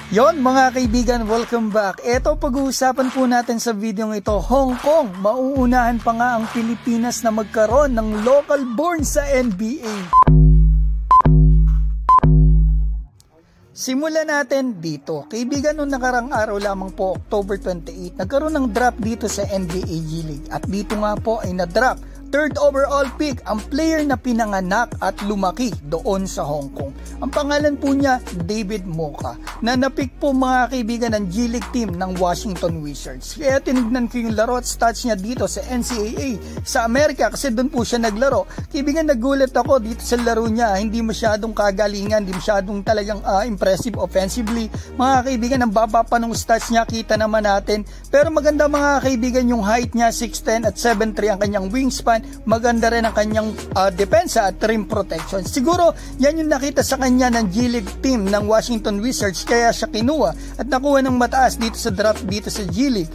Yon mga kaibigan, welcome back. Ito pag-uusapan po natin sa video ito, Hong Kong. Mauunahan pa nga ang Pilipinas na magkaroon ng local born sa NBA. Simulan natin dito. Kaibigan, noong nakarang araw lamang po, October 28, nagkaroon ng draft dito sa NBA G League. At dito nga po ay na-draft third overall pick ang player na pinanganak at lumaki doon sa Hong Kong. Ang pangalan po niya, David Moka, na napick po mga kaibigan ng G League team ng Washington Wizards. Kaya tinignan ko yung laro at stats niya dito sa NCAA sa Amerika kasi doon po siya naglaro. Kaibigan, nagulat ako dito sa laro niya, hindi masyadong kagalingan, hindi masyadong talagang impressive offensively. Mga kaibigan, ang baba pa ng stats niya, kita naman natin. Pero maganda mga kaibigan yung height niya, 6'10 at 7'3 ang kanyang wingspan. Maganda rin ang kanyang depensa at rim protection. Siguro yan yung nakita sa kanya ng G League team ng Washington Wizards, kaya siya kinuha at nakuha ng mataas dito sa draft dito sa G League.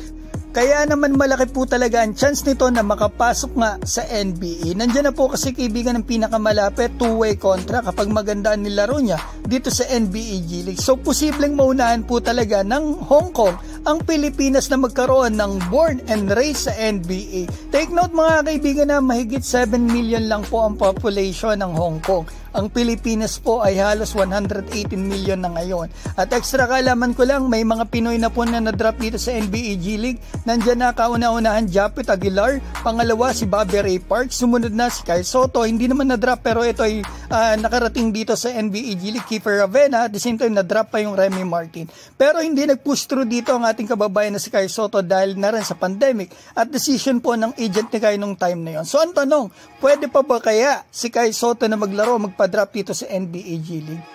Kaya naman malaki po talaga ang chance nito na makapasok nga sa NBA. Nandiyan na po kasi kaibigan ng pinakamalapit, two-way contract kapag maganda ang nilaro niya dito sa NBA G League. So posibleng maunahan po talaga ng Hong Kong ang Pilipinas na magkaroon ng born and raised sa NBA. Take note mga kaibigan na mahigit 7 million lang po ang population ng Hong Kong. Ang Pilipinas po ay halos 118 million na ngayon. At extra kaalaman ko lang, may mga Pinoy na po na na-drop dito sa NBA G League. Nandiyan na kauna-unahan Japet Aguilar, pangalawa si Bobby Ray Park, sumunod na si Kai Soto, hindi naman na-drop pero ito ay nakarating dito sa NBA G League. Kiefer Ravena, at the same time na-drop pa yung Remy Martin. Pero hindi nag-push through dito ang ating kababayan na si Kai Soto dahil na rin sa pandemic at decision po ng agent ni Kai nung time na yon. So ang tanong, pwede pa ba kaya si Kai Soto na maglaro, magpa-drop dito sa NBA G League?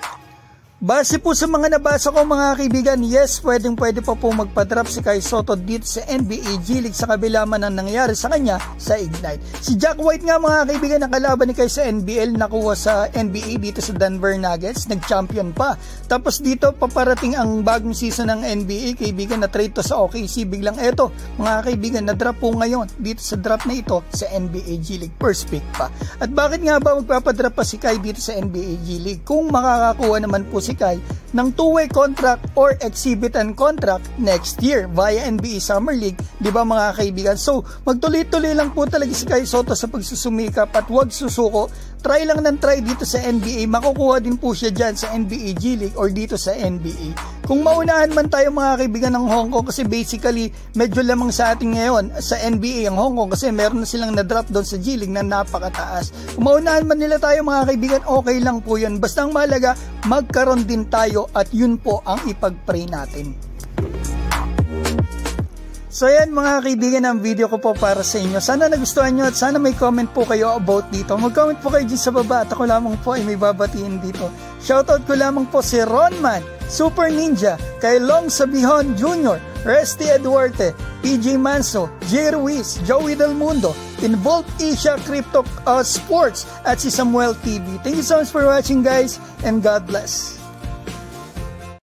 Base po sa mga nabasa ko mga kaibigan, yes, pwede pa po magpa-drop si Kai Soto dito sa NBA G League sa kabila man ang nangyari sa kanya sa Ignite. Si Jack White nga mga kaibigan, ang kalaban ni Kai sa NBL, nakuha sa NBA dito sa Denver Nuggets, nag-champion pa. Tapos dito paparating ang bagong season ng NBA, kaibigan, na trade to sa OKC, biglang eto mga kaibigan, na-drop po ngayon dito sa draft na ito sa NBA G League, first pick pa. At bakit nga ba magpapadrop pa si Kai dito sa NBA G League kung makakakuha naman po si Kai ng two-way contract or exhibitan contract next year via NBA Summer League, di ba mga kaibigan? So magtuloy-tuloy lang po talaga si Kai Soto sa pagsusumikap at huwag susuko. Try lang ng try dito sa NBA, makukuha din po siya dyan sa NBA G League or dito sa NBA. Kung maunahan man tayo mga kaibigan ng Hong Kong, kasi basically medyo lamang sa ating ngayon sa NBA ang Hong Kong kasi meron na silang na-drop doon sa G League na napakataas. Kung maunahan man nila tayo mga kaibigan, okay lang po yun. Basta ang mahalaga, magkaroon din tayo at yun po ang ipag-pray natin. So yan mga kaibigan, ang video ko po para sa inyo. Sana nagustuhan nyo at sana may comment po kayo about dito. Mag-comment po kayo dyan sa baba at ako lamang po ay may babatiin dito. Shoutout ko lamang po si Ronman, Super Ninja, kay Long Sabihon Jr., Resty Eduarte, PJ Manso, J. Ruiz, Joey Del Mundo, Involved Asia Crypto Sports at si Samuel TV. Thank you so much for watching guys and God bless.